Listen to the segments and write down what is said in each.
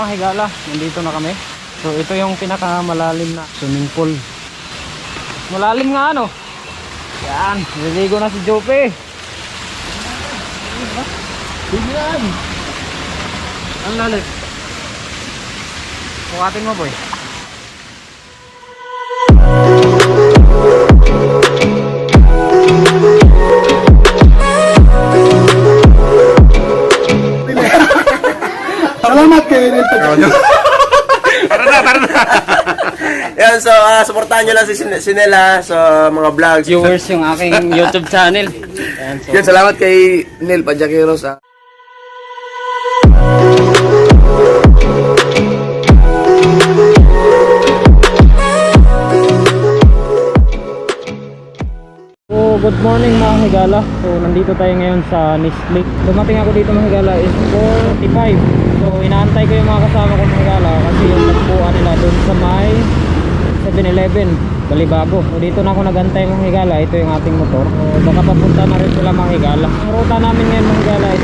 mga higala, nandito na kami. So ito yung pinakamalalim na swimming pool. Malalim nga ano. Yan, naliligo na si Jope. Bigyan! Ang lalim. Bukatin mo boy. Salamat kay Enel. Tara na. Yan, so supportahan nyo lang si Nela sa mga vlogs. Viewers yung aking YouTube channel. Ayan, so, Yan, salamat kay Nel Padjaqueros. good morning mga higala. So nandito tayo ngayon sa Nislik. Dumating ako dito mga higala is 4:45. So inaantay ko yung mga kasama ko mga higala kasi yung tagpuan nila doon sa may 7-Eleven Balibago. So dito na ako nagantay mga higala. Ito yung ating motor. So baka papunta na rin sila mga higala. Ang ruta namin ngayon mga higala ay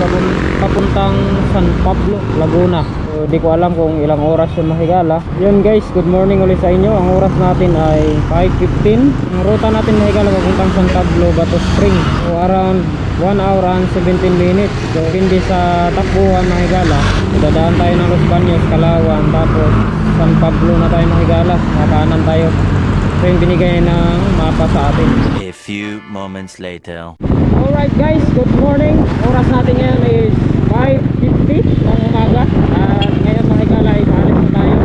papuntang San Pablo, Laguna. So di ko alam kung ilang oras yung mga higala. Yun guys, good morning ulit sa inyo. Ang oras natin ay 5:15. Ang ruta natin mga higala papuntang San Pablo, Bato Spring. So around 1 hour and 17 minutes. So hindi sa takbuhan mga higala. Dadaan tayo ng Los Baños, Calauan, tapos San Pablo na tayo mga higala. Makanan tayo. So yung binigay ng mapa sa atin. A few moments later. Alright guys, good morning. Oras natin ngayon is 5:50 ng umaga. At ngayon mga higala ay paalis na tayo.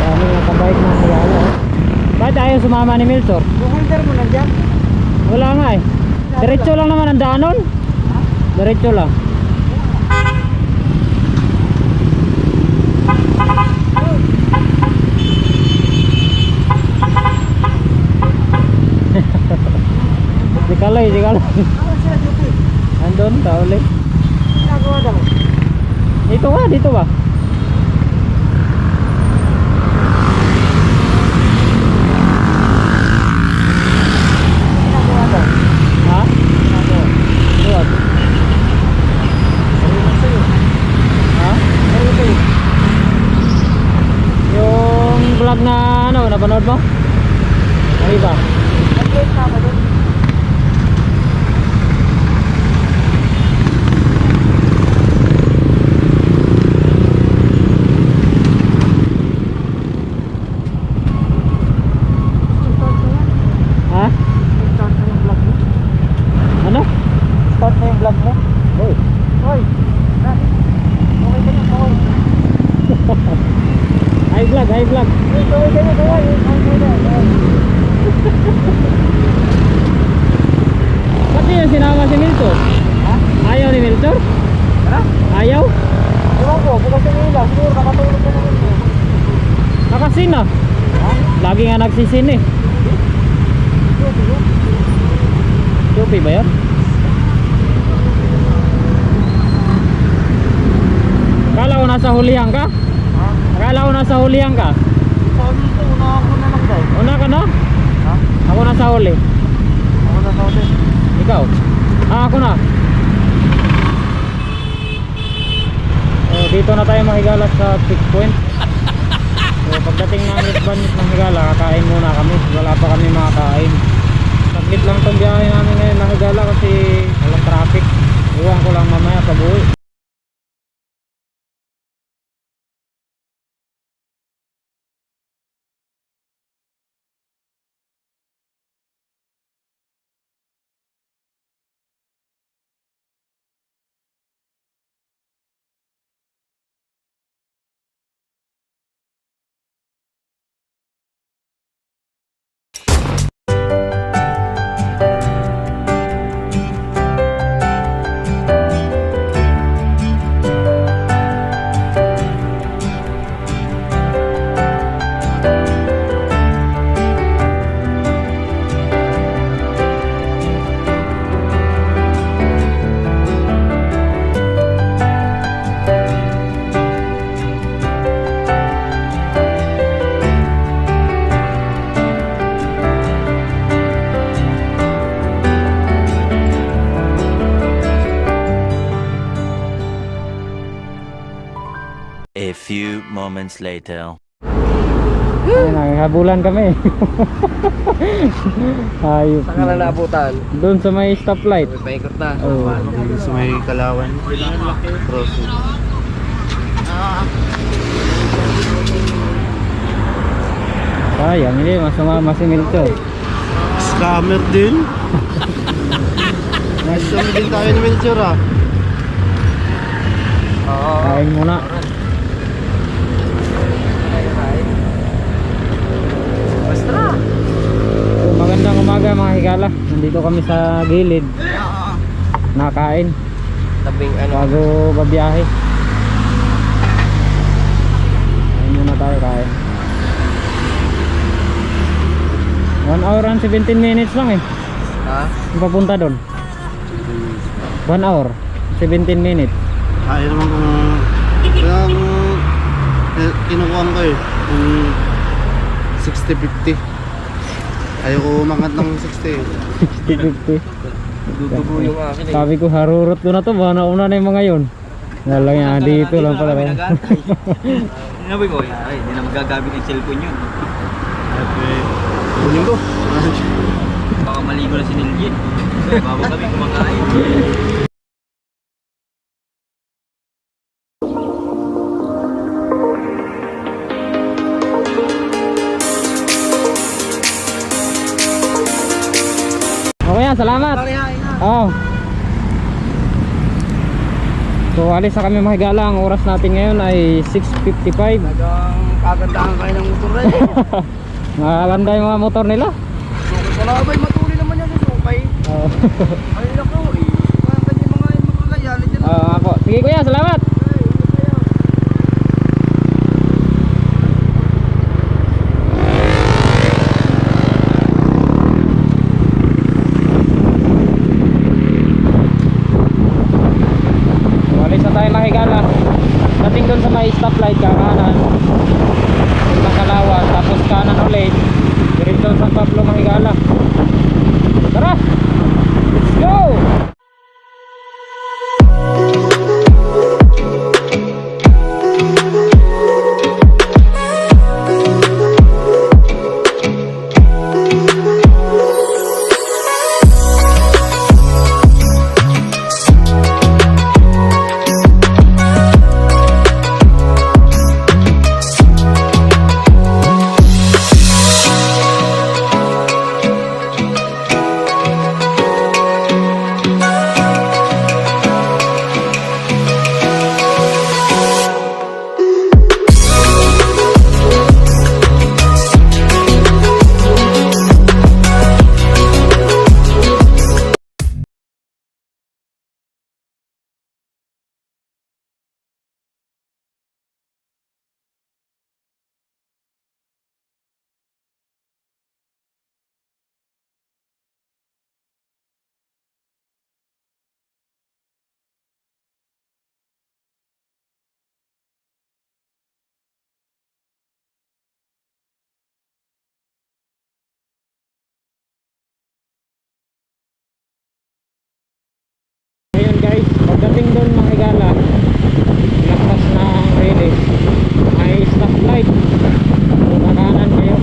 Dami nga kabike mga higala. Bakit ayaw sumama ni Miltor? Yung holder mo nandiyan? Wala nga eh. Diretso lang naman ang daan nun. Diretso lang. Di kalay. Ano sila duty? Andun, tauli. Ginagawa daw. Dito ba? Ginagawa daw. Ha? Ginagawa. Luwag. Sabi lang sa'yo. Ha? Sabi sa'yo. Yung vlog na ano, napanood mo? Ano ba? Nag-late na ako doon. Ha? Start na yung vlog mo. Ano? Start na yung vlog mo. Hoy. Hoy! Bakit? Okay ka na, kawal. High vlog. Okay ka na, kawal. Okay na, kawal. Ba't yun sinama si Milton? Ha? Ayaw ni Milton? Tara? Ayaw? Ewan ko, bukas yung ilaw. Siguro nakatulog ka naman yun. Nakasin na. Ha? Lagi nga nagsisin eh. Siguro. Jopi ba yun? Akala ko nasa hulihan ka? Ha? Akala ko nasa hulihan ka? Sabi ko, una ako na lang guys. Una ka na? Ha? Ako nasa huli. Ako na sa ulit. Ikaw? Ako na. Dito na tayo mahigala sa checkpoint. So pagdating ng Los Baños ng higala, kakain muna kami. Wala pa kami makakain. Saglit lang itong biyahe namin ngayon na higala kasi walang traffic. Iwan ko lang mamaya pag uwi. A few moments later. Ay, naghabulan kami. Ayos. Saan ka lang naabutan? Doon sa may stoplight. May paikot na. Oh. Sa may Kalawan. Crossing. Sayang, hindi masama si Milcho. Scammer din. Nasama din tayo ni Melchor ah. Kain muna. Basta. So, magandang umaga mga higala. Nandito kami sa gilid. Nakain Tabing ano. bago babiyahe. Kain muna tayo kain. 1 hour and 17 minutes lang eh. Ha? Yung papunta doon. 1 hour 17 minutes. Ayaw naman kung kinukuhan ko eh. Kung 60-50. Ayaw ko umangat ng 60. 50. Dudugo yung akin eh. Sabi ko harurot ko na to. Baka nauna na yung mga yun. Nalang yan. Dito lang pala. Sinabi ko, ay, hindi na magagamit ng cellphone yun. At kunin ko. Baka maligo na si Niljen. Bago kami kumakain. Okay yan. Salamat. Oh. So alis na kami mga higala. Ang oras natin ngayon ay 6:55. Talagang kagandahan kayo ng motor rin. Maganda yung mga motor nila. Wala ba yung matuli naman yan sa sukay? Oh. Ay naku eh. Mga ganyan mga makakayalit yan. Ako. Sige kuya, salamat. Walis na tayo mahigala. Dating doon sa may stoplight kakanan. Yung Kalawan, tapos kanan ulit. Diretso San Pablo mahigala. Tara! Let's go! Ngayon guys, pagdating doon mga higala, lakas na ang release. May stoplight. So kakanan kayo.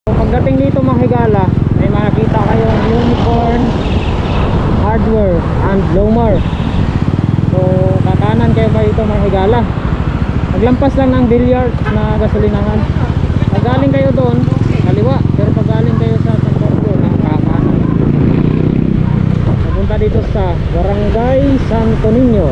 So, pagdating dito mga higala, may makikita kayong Unicorn Hardware and Lomar. So kakanan kayo pa dito mga higala. Maglampas lang ng Billiard na gasolinahan. Pag galing kayo doon, kaliwa. Pero pag galing kayo sa San Pablo, kakanan. Papunta dito sa Barangay Santo Niño.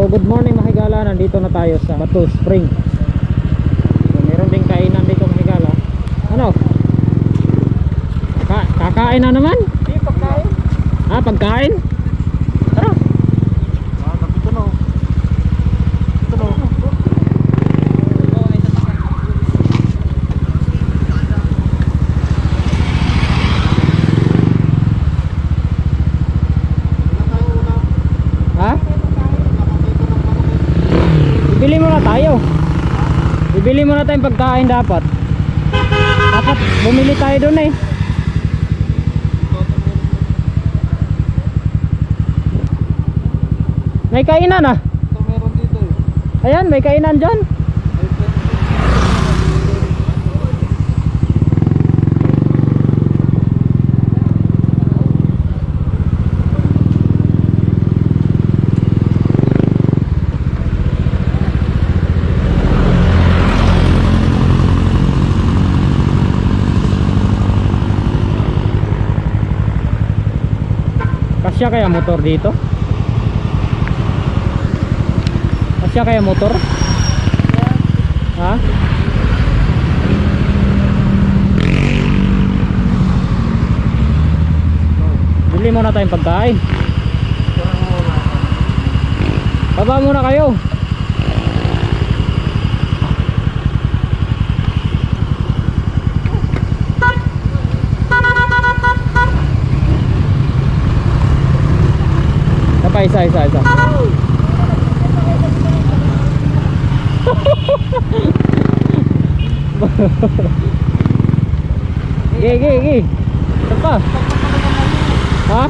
So good morning mga higala, nandito na tayo sa Batu Spring. So meron ding kainan dito mga higala. Ano? Kakain na naman? Hindi, pagkain. Ah, pagkain? Tara. Dito na. Dito na. Ha? Bibili muna tayo. Bibili muna tayong pagkain dapat. Dapat bumili tayo doon eh. May kainan ah. Ito meron dito eh. Ayan, may kainan dyan. Kasya kaya motor dito? Kasya kaya motor? Ha? Bili muna tayong pagkain. Baba muna kayo. Isa. Gi. Ito pa. Ha?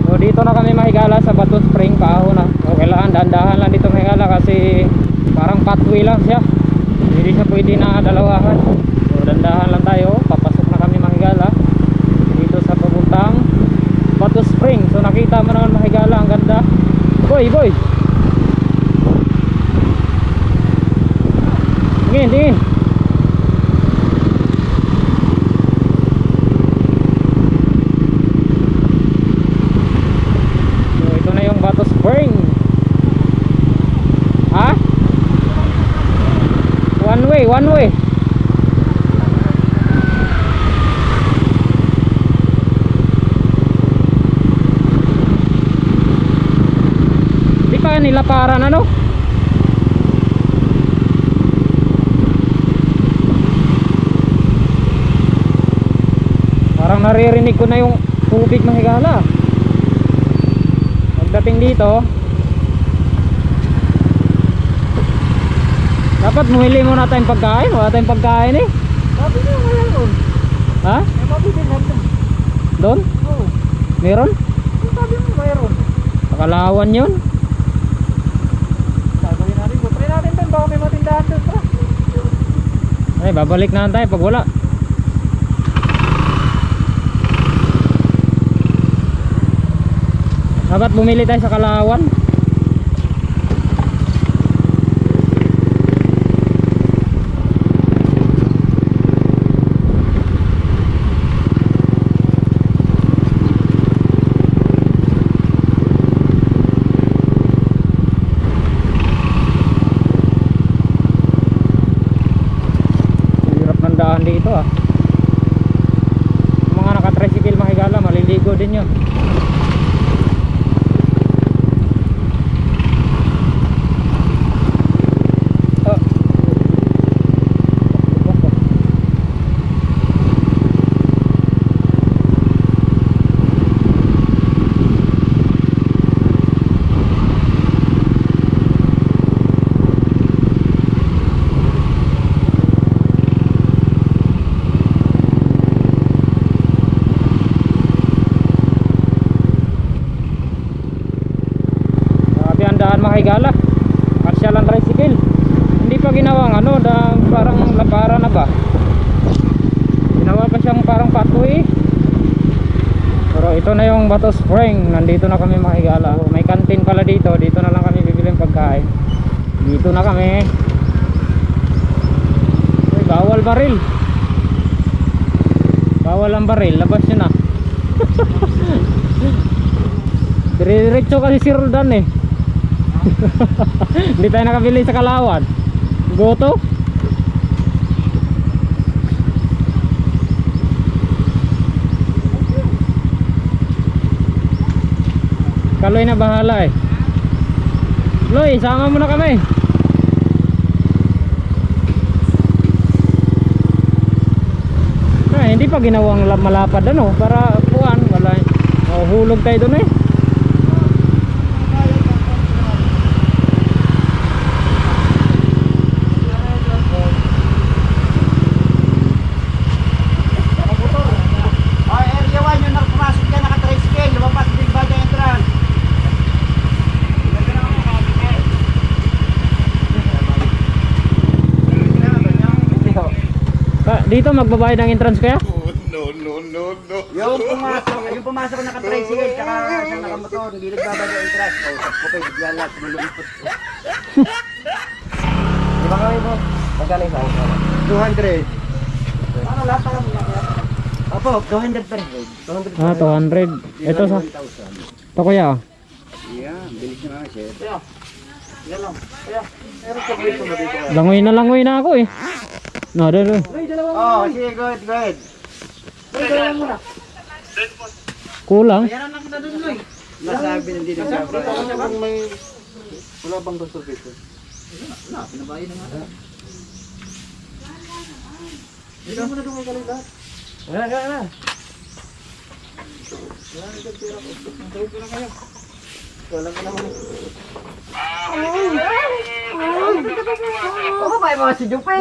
So dito na kami mahigala sa Batu Spring, Paaho na. So kailangan dahan-dahan lang dito mahigala kasi parang pathway lang siya. Hindi siya pwede na dalawahan. So dahan-dahan lang tayo. Papasok na kami mahigala dito sa papuntang Batu Spring. So nakita mo naman mahigala, ang ganda. Boy. Tingin. So ito na yung Batu Spring. Ha? One way. Di pa nila paran ano? Parang naririnig ko na yung tubig mahigala. Pagdating dito, dapat bumili muna tayong pagkain. Wala tayong pagkain eh. Sabi niyo mayroon. Ha? May mabili natin. Doon? Oo. Meron? Sabi mo mayroon. Pakalawan yun. Sabi natin, try natin doon. Baka may matindahan doon. Ay, babalik na lang tayo pag wala. Dapat bumili tayo sa Kalawan. Hirap ng daan dito ah. Mga naka-tricycle mahigala, maliligo din yun. Higala, pasyalan tricycle. Hindi pa ginawang ano, parang labaran na ba? Ginawa pa siyang parang pathway. Pero ito na yung Batu Spring. Nandito na kami mga higala. May kantin pala dito. Dito na lang kami bibili ng pagkain. Dito na kami. Bawal baril. Bawal ang baril, labas nyo na. Diretso kasi si Roldan eh. Hindi tayo nakabili sa Kalawan. Goto. Kaloy na bahala eh. Loy, sama mo na kami. Hindi pa ginawang malapad ano para kuan wala. Hulog tayo doon eh. Area 1 yung pumasok dyan, naka-tricycle, lumabas din ba dyan entrance? Dito magbabayad ng entrance kaya? Yung pumasok naka-tricycle, tsaka siyang nakamotor, hindi nagbabad yung entrance. Tapos ko pa, bigla lahat, lumulipot. Di ba kami po? Magkano yung sahod? 200. Ano lahat pa kami kaya? Opo, 200 per head. 200 Ah, 200. Ito sa 1,000. ito kuya. Yeah, bilis na nga sir. Kaya, yan lang. Kaya, meron sa presyo mo dito. Langoy na ako eh. No, doon. Oh, sige, good, good. Dalawa muna. Kulang. Yan lang kita doon, Loy. Nasabi na din sa kung may wala bang gusto dito. Wala, pinabayad na nga. Hindi mo na doon kay Kalila. Wala. Wala ka naman. Ako ba yung mga si Jupe?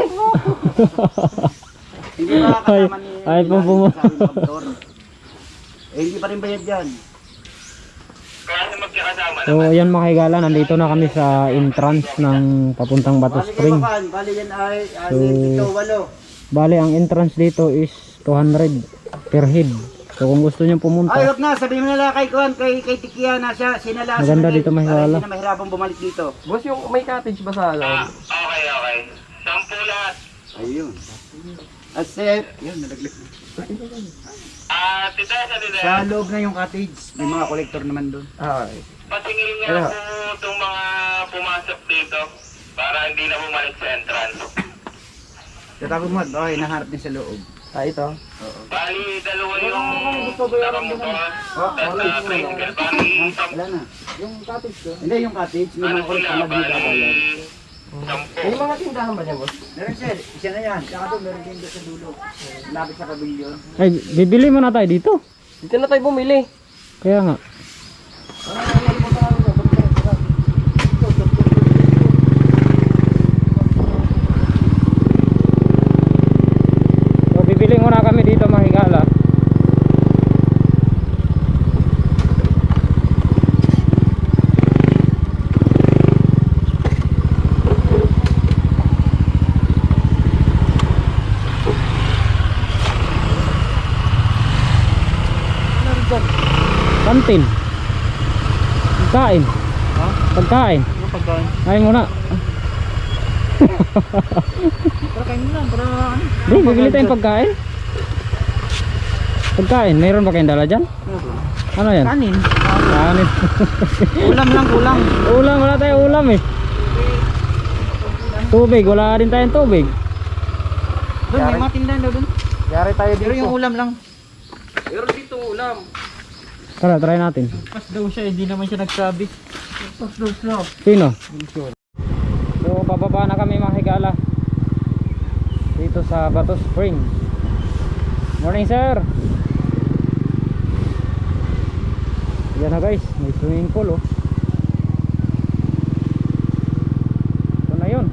Hindi ba kasama ni... Ay, po. Hindi pa rin bayad yan. So ayan mga higala, nandito na kami sa entrance ng papuntang Bato Spring. Bali yan ay So, ito, 8. Bali ang entrance dito is 200 per head. So kung gusto niyo Ay, pumunta, wag na, sabihin mo nila kay Kuan, kay Tikia na siya, sinala. Maganda dito, Mahihirala. Hindi na mahirapang bumalik dito. Boss, yung may cottage ba sa alam? Okay. Sampu lahat. Ayun. Accept. Yan, nalaglag. Tita. Sa loob na yung cottage, may mga collector naman doon. Okay. Patingin nga po itong mga pumasok dito para hindi na bumalik sa entrance. Tatapos mo, okay, naharap din sa loob. Ito. Bali, dalawa yung nakamotor at tricycle. Bali, Wala na. Yung cottage doon? Hindi, yung cottage, may mga collector na binabayan. sampu. May mga tindahan ba niya, boss? Meron sir, isa na yan. Saka doon, meron din doon sa dulo. Lapit sa pavilion. ay bibili mo na tayo dito. Dito na tayo bumili. Kaya nga. So bibili muna kami dito mga higala. Kantin. Pagkain. Ha? Pagkain. Ano pagkain? Ay muna. Para kain mo lang, para ano? Di, bibili tayong pagkain. Pagkain, mayroon ba kayong dala dyan? Ano yan? Kanin. Kanin. Ulam lang, kulang. Ulam, wala tayong ulam eh. Tubig, wala rin tayong tubig. Doon, may mga tindahan daw doon. Yari tayo Pero yung ulam lang. Pero dito ulam. Tara, try natin. Pas daw siya, hindi naman siya nagsabi. Pas daw siya. Sino? So, bababa na kami mga higala. Dito sa Bato Spring. Morning, sir. Yan na guys, may swimming pool oh. Ito na yun.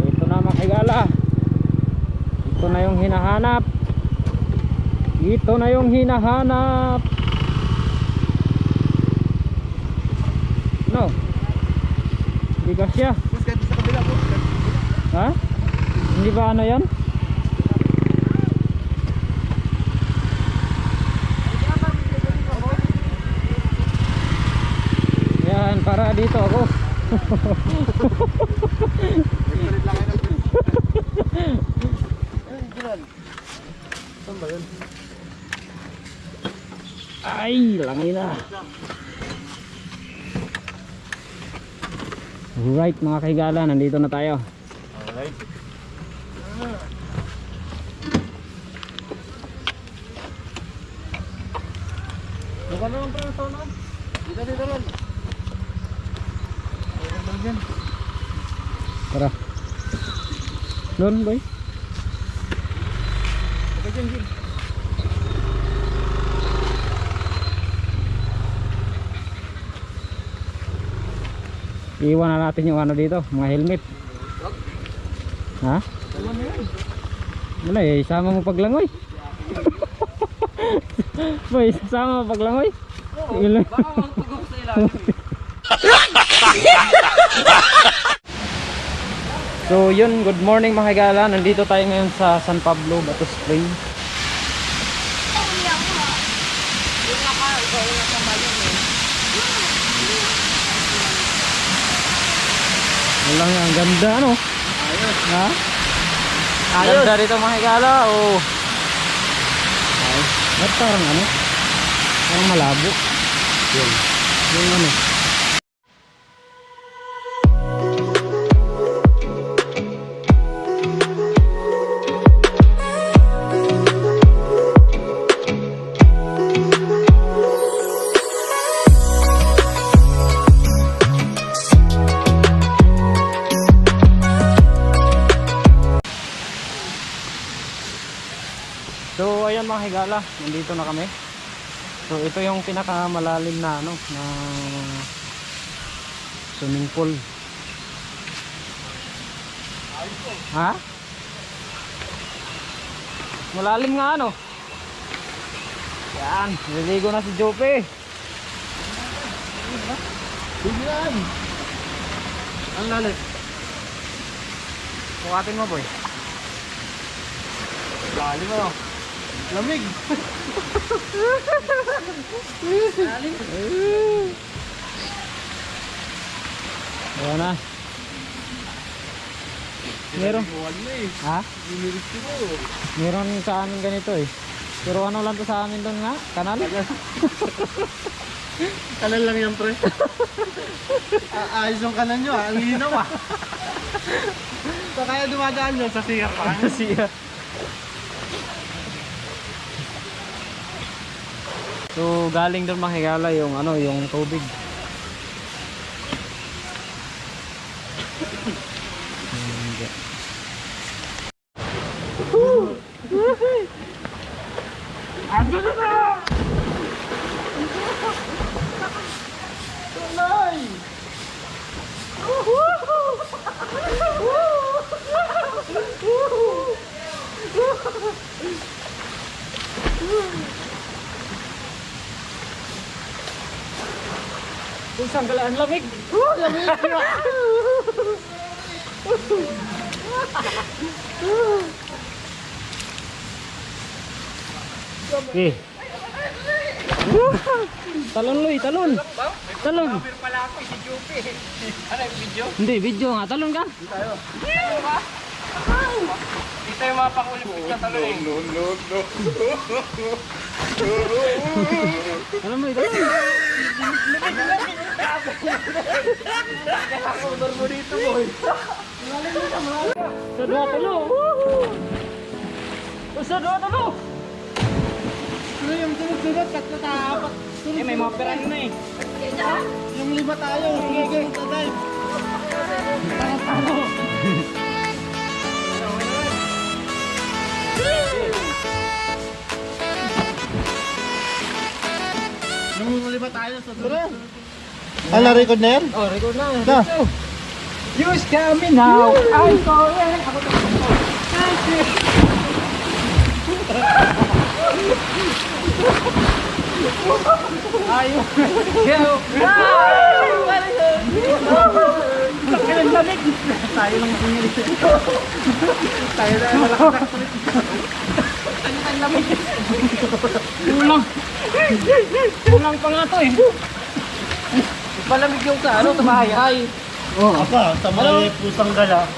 Ito na mga higala. Ito na yung hinahanap. Ito na yung hinahanap. No. Hindi ka siya. Ha? Hindi ba ano yan? Yan, para dito ako. Nagpalit lang kayo ng saan ba yun? Ay, langay na. Alright mga kahigala, nandito na tayo. Alright. Buka naman pa yung sauna. Dito ron. Tara. Doon boy. Okay dyan, Jim. Iwan na natin yung ano dito, mga helmet. Ha? Wala eh, isama mo paglangoy. Boy, isama mo paglangoy. Oo, Baka magtugok sa ilalim eh. So yun, good morning mga higala. Nandito tayo ngayon sa San Pablo, Bato Spring. Wala nga, ang ganda ano? Ayos. Ha? Ayos. Ganda rito mga higala. Oh. Ay, ba't parang ano? Parang malabo. Yun. Yung ano? So ayan mga higala, nandito na kami. So ito yung pinakamalalim na ano na swimming pool. Ha? Malalim nga ano. Yan, naliligo na si Jope. Bigyan! Ang lalim. Bukatin mo boy. Lalim ano? Lamig! Ayan na. Meron. Buwan mo eh. Ha? Diniritso mo. Meron sa amin ganito eh. Pero ano lang to sa amin doon nga? Kanal? Kanan lang yan, pre. Ayos yung kanan nyo, ang hinaw ah. So kaya dumadaan nyo sa CR pa. Siya. So galing doon mga higala yung ano, yung tubig. Isang galaan lamig. Okay. Talon Loy, talon. Talon. Pala ako, si Jupe. Ano yung video? Hindi, video nga. Talon ka. Ito yung mga pang-Olympic na talo eh. Talon Loy, talon. Odor mo dito, boy. Sa dua tulo. Sa dua tulo. Ano yung sunod-sunod, tatlo apat. Eh, may mga perahin na eh. Yung lima tayo, sige, sa dive. Yung lima tayo sa sunod. Ah, na-record na yan? Oh, record na. Na. Use kami now. I'm going. Ako to. Ayo. Go. Ang lamig. Tayo lang pinili. Tayo na malaksak. Ang lamig. Kulang. Kulang pa nga to eh. Malamig yung sa ano, sa bahay. Apa, sa may pusang gala.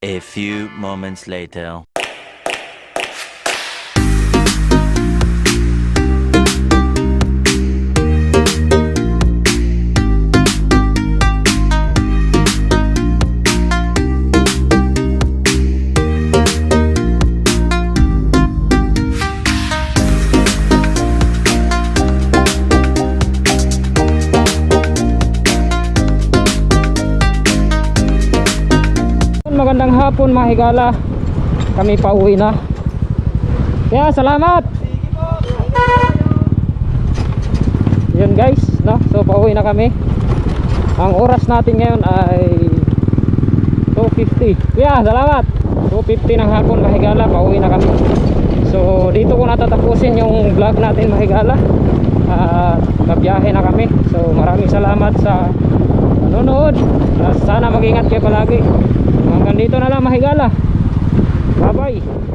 A few moments later. Magandang hapon mga higala. Kami pauwi na. Kaya salamat. Yun guys, no? So pauwi na kami. Ang oras natin ngayon ay 2:50. Kaya salamat. 2:50 ng hapon mga higala, pauwi na kami. So dito ko natatapusin yung vlog natin mga higala. Kabiyahe na kami. So maraming salamat sa nanonood. Sana mag-ingat kayo palagi. Hanggang dito na lang mga higala. Bye bye.